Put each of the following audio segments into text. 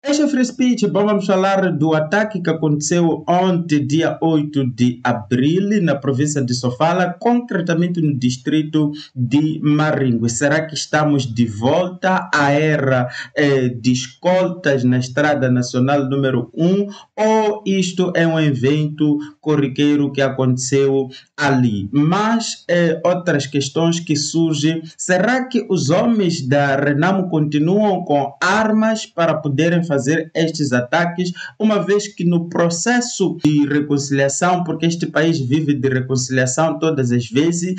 Este free speech, bom, vamos falar do ataque que aconteceu ontem, dia 8 de abril, na província de Sofala, concretamente no distrito de Maringue. Será que estamos de volta à era de escoltas na Estrada Nacional número 1 ou isto é um evento corriqueiro que aconteceu ali? Mas outras questões que surgem, será que os homens da Renamo continuam com armas para poderem fazer estes ataques, uma vez que no processo de reconciliação, porque este país vive de reconciliação todas as vezes,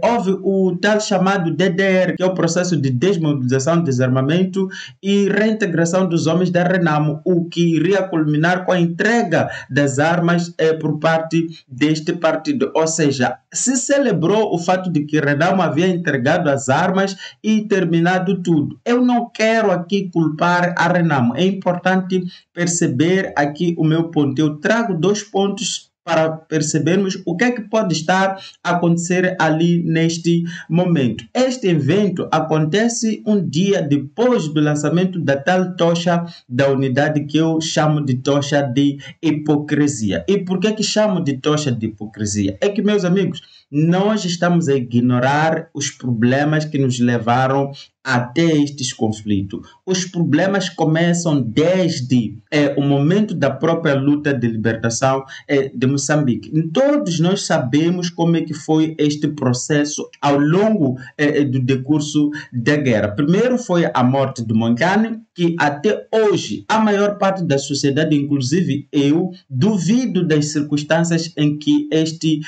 houve o tal chamado DDR, que é o processo de desmobilização, desarmamento e reintegração dos homens da Renamo, o que iria culminar com a entrega das armas por parte deste partido. Ou seja, se celebrou o fato de que Renamo havia entregado as armas e terminado tudo. Eu não quero aqui culpar a Renamo. É importante perceber aqui o meu ponto. Eu trago 2 pontos para percebermos o que é que pode estar a acontecer ali neste momento. Este evento acontece um dia depois do lançamento da tal tocha da unidade que eu chamo de tocha de hipocrisia. E por que chamo de tocha de hipocrisia? É que, meus amigos, nós estamos a ignorar os problemas que nos levaram até estes conflitos. Os problemas começam desde o momento da própria luta de libertação de Moçambique. Todos nós sabemos como é que foi este processo ao longo do decurso da guerra. Primeiro foi a morte de Mongane, que até hoje a maior parte da sociedade, inclusive eu, duvido das circunstâncias em que este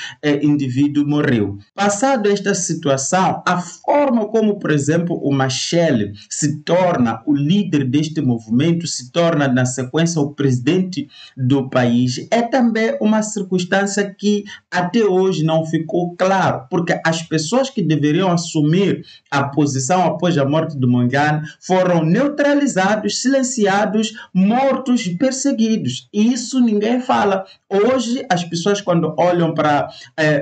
indivíduo morreu. Passado esta situação, a forma como, por exemplo, o Machel se torna o líder deste movimento, se torna na sequência o presidente do país, é também uma circunstância que até hoje não ficou claro, porque as pessoas que deveriam assumir a posição após a morte do Mongane foram neutralizados, silenciados, mortos, perseguidos. E isso ninguém fala. Hoje, as pessoas, quando olham para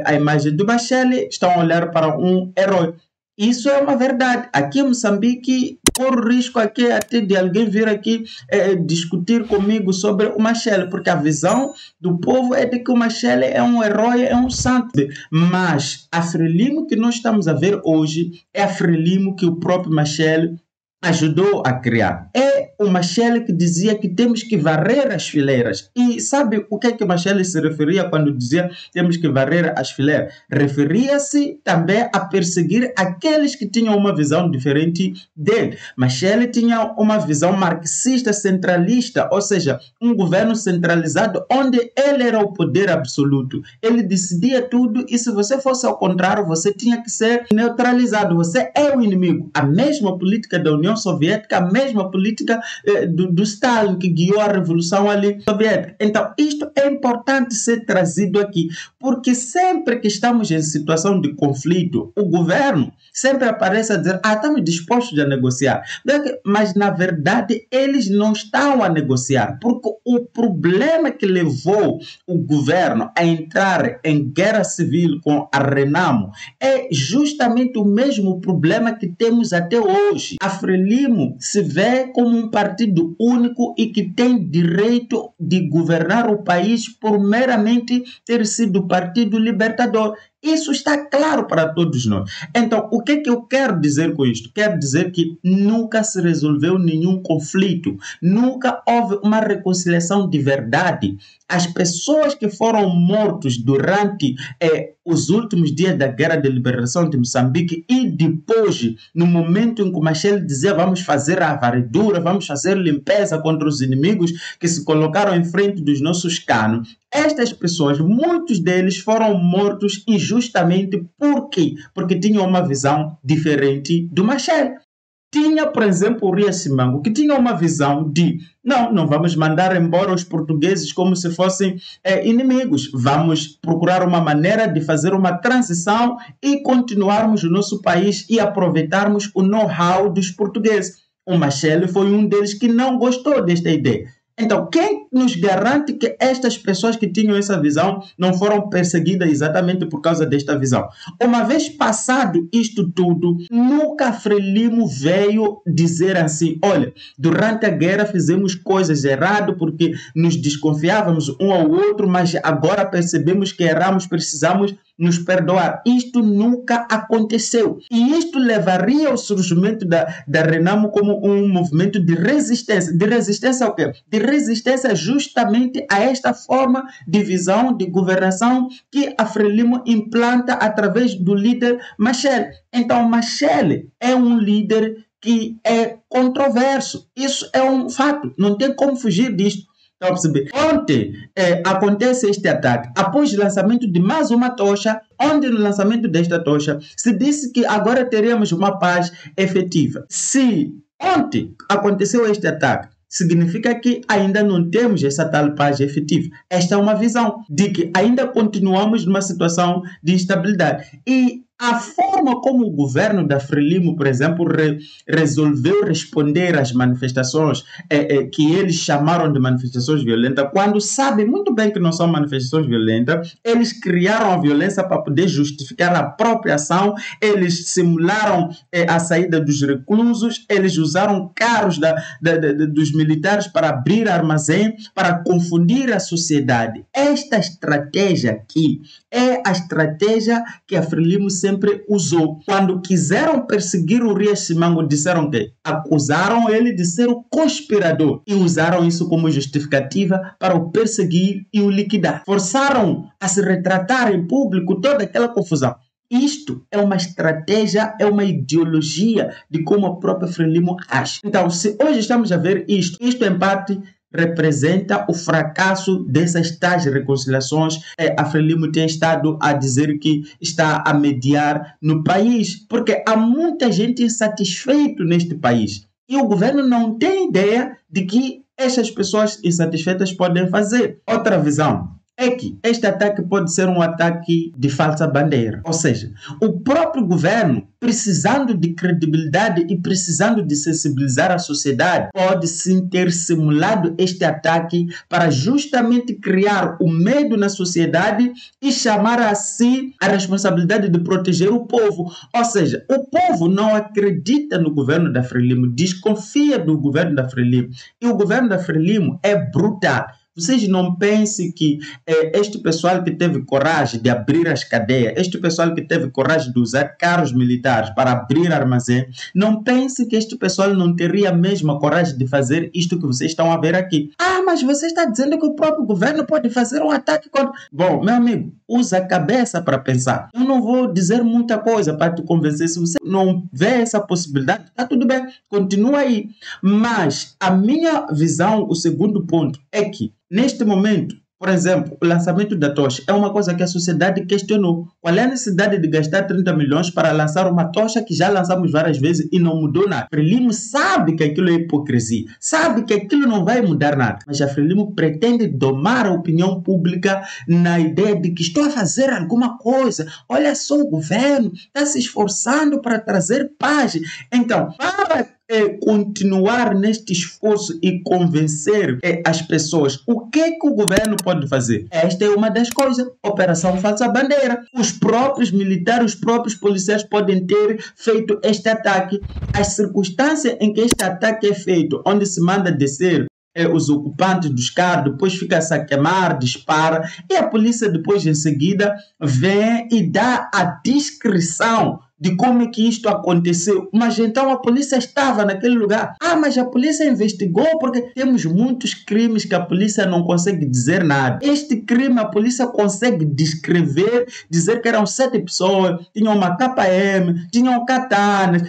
a imagem do Machel, estão a olhar para um herói. Isso é uma verdade. Aqui em Moçambique, corro risco aqui até de alguém vir aqui discutir comigo sobre o Machel, porque a visão do povo é de que o Machel é um herói, é um santo. Mas a Frelimo que nós estamos a ver hoje é a Frelimo que o próprio Machel ajudou a criar. É o Machel que dizia que temos que varrer as fileiras. E sabe o que é que Machel se referia quando dizia temos que varrer as fileiras? Referia-se também a perseguir aqueles que tinham uma visão diferente dele. Machel tinha uma visão marxista centralista, ou seja, um governo centralizado onde ele era o poder absoluto. Ele decidia tudo e se você fosse ao contrário, você tinha que ser neutralizado. Você é o inimigo. A mesma política da União Soviética, a mesma política do Stalin que guiou a revolução ali soviética. Então, isto é importante ser trazido aqui, porque sempre que estamos em situação de conflito, o governo sempre aparece a dizer, estamos dispostos a negociar. Mas, na verdade, eles não estão a negociar, porque o problema que levou o governo a entrar em guerra civil com a Renamo é justamente o mesmo problema que temos até hoje. A Frelimo se vê como um partido único e que tem direito de governar o país por meramente ter sido partido libertador. Isso está claro para todos nós. Então, o que é que eu quero dizer com isto? Quero dizer que nunca se resolveu nenhum conflito, nunca houve uma reconciliação de verdade. As pessoas que foram mortas durante os últimos dias da Guerra de Liberação de Moçambique e depois, no momento em que o Machel dizia vamos fazer a varredura, vamos fazer limpeza contra os inimigos que se colocaram em frente dos nossos canos, estas pessoas, muitos deles foram mortos injustamente. Por quê? Porque tinham uma visão diferente do Machel. Tinha, por exemplo, o Ria Simango, que tinha uma visão de não vamos mandar embora os portugueses como se fossem inimigos. Vamos procurar uma maneira de fazer uma transição e continuarmos o nosso país e aproveitarmos o know-how dos portugueses. O Machel foi um deles que não gostou desta ideia. Então, quem nos garante que estas pessoas que tinham essa visão não foram perseguidas exatamente por causa desta visão? Uma vez passado isto tudo, nunca Frelimo veio dizer assim: olha, durante a guerra fizemos coisas erradas porque nos desconfiávamos um ao outro, mas agora percebemos que erramos, precisamos nos perdoar. Isto nunca aconteceu. E isto levaria ao surgimento da Renamo como um movimento de resistência. De resistência ao quê? De resistência justamente a esta forma de visão, de governação que a Frelimo implanta através do líder Machel. Então, Machel é um líder que é controverso. Isso é um fato. Não tem como fugir disto. Estão a perceber? Ontem acontece este ataque após o lançamento de mais uma tocha, onde no lançamento desta tocha se disse que agora teríamos uma paz efetiva. Se ontem aconteceu este ataque, significa que ainda não temos essa tal paz efetiva. Esta é uma visão de que ainda continuamos numa situação de instabilidade. E a forma como o governo da Frelimo, por exemplo, resolveu responder às manifestações que eles chamaram de manifestações violentas, quando sabem muito bem que não são manifestações violentas, eles criaram a violência para poder justificar a própria ação, eles simularam a saída dos reclusos, eles usaram carros dos militares para abrir armazém, para confundir a sociedade. Esta estratégia aqui é a estratégia que a Frelimo sempre usou. Quando quiseram perseguir o Rias Simango, disseram que acusaram ele de ser o conspirador e usaram isso como justificativa para o perseguir e o liquidar. Forçaram a se retratar em público, toda aquela confusão. Isto é uma estratégia, é uma ideologia de como a própria Frelimo age. Então, se hoje estamos a ver isto em parte representa o fracasso dessas tais reconciliações. A Frelimo tem estado a dizer que está a mediar no país, porque há muita gente insatisfeita neste país. E o governo não tem ideia de que essas pessoas insatisfeitas podem fazer. Outra visão é que este ataque pode ser um ataque de falsa bandeira. Ou seja, o próprio governo, precisando de credibilidade e precisando de sensibilizar a sociedade, pode sim ter simulado este ataque para justamente criar o medo na sociedade e chamar a si a responsabilidade de proteger o povo. Ou seja, o povo não acredita no governo da Frelimo, desconfia do governo da Frelimo. E o governo da Frelimo é brutal. Vocês não pensem que este pessoal que teve coragem de abrir as cadeias, este pessoal que teve coragem de usar carros militares para abrir armazém, não pensem que este pessoal não teria a mesma coragem de fazer isto que vocês estão a ver aqui. Ah, mas você está dizendo que o próprio governo pode fazer um ataque contra... Bom, meu amigo, usa a cabeça para pensar. Eu não vou dizer muita coisa para te convencer. Se você não vê essa possibilidade, está tudo bem, continua aí. Mas a minha visão, o segundo ponto, é que neste momento, por exemplo, o lançamento da tocha é uma coisa que a sociedade questionou. Qual é a necessidade de gastar 30 milhões para lançar uma tocha que já lançamos várias vezes e não mudou nada? Frelimo sabe que aquilo é hipocrisia, sabe que aquilo não vai mudar nada, mas a Frelimo pretende domar a opinião pública na ideia de que estou a fazer alguma coisa. Olha só, o governo está se esforçando para trazer paz. Então, para continuar neste esforço e convencer as pessoas, o que o governo pode fazer? Esta é uma das coisas. Operação Falsa Bandeira. Os próprios militares, os próprios policiais podem ter feito este ataque. As circunstâncias em que este ataque é feito, onde se manda descer os ocupantes dos carros, depois fica-se a queimar, dispara, e a polícia depois em seguida vem e dá a descrição de como é que isto aconteceu. Mas então a polícia estava naquele lugar. Ah, mas a polícia investigou porque temos muitos crimes que a polícia não consegue dizer nada. Este crime a polícia consegue descrever, dizer que eram 7 pessoas, tinham uma KM, tinham katanas.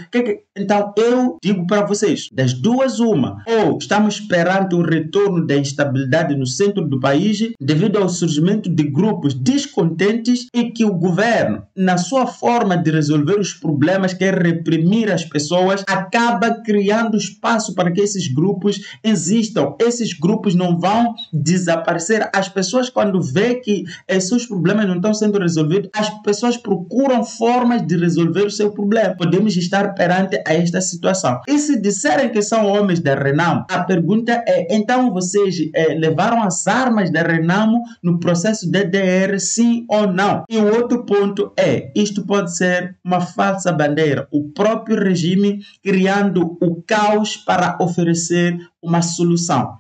Então eu digo para vocês, das duas uma, ou estamos perante o retorno da instabilidade no centro do país devido ao surgimento de grupos descontentes e que o governo, na sua forma de resolver os problemas, que é reprimir as pessoas, acaba criando espaço para que esses grupos existam. Esses grupos não vão desaparecer. As pessoas, quando vê que seus problemas não estão sendo resolvidos, as pessoas procuram formas de resolver o seu problema. Podemos estar perante a esta situação. E se disserem que são homens da Renamo, a pergunta é, então vocês levaram as armas da Renamo no processo DDR, sim ou não? E o outro ponto é, isto pode ser uma falsa bandeira, o próprio regime criando o caos para oferecer uma solução.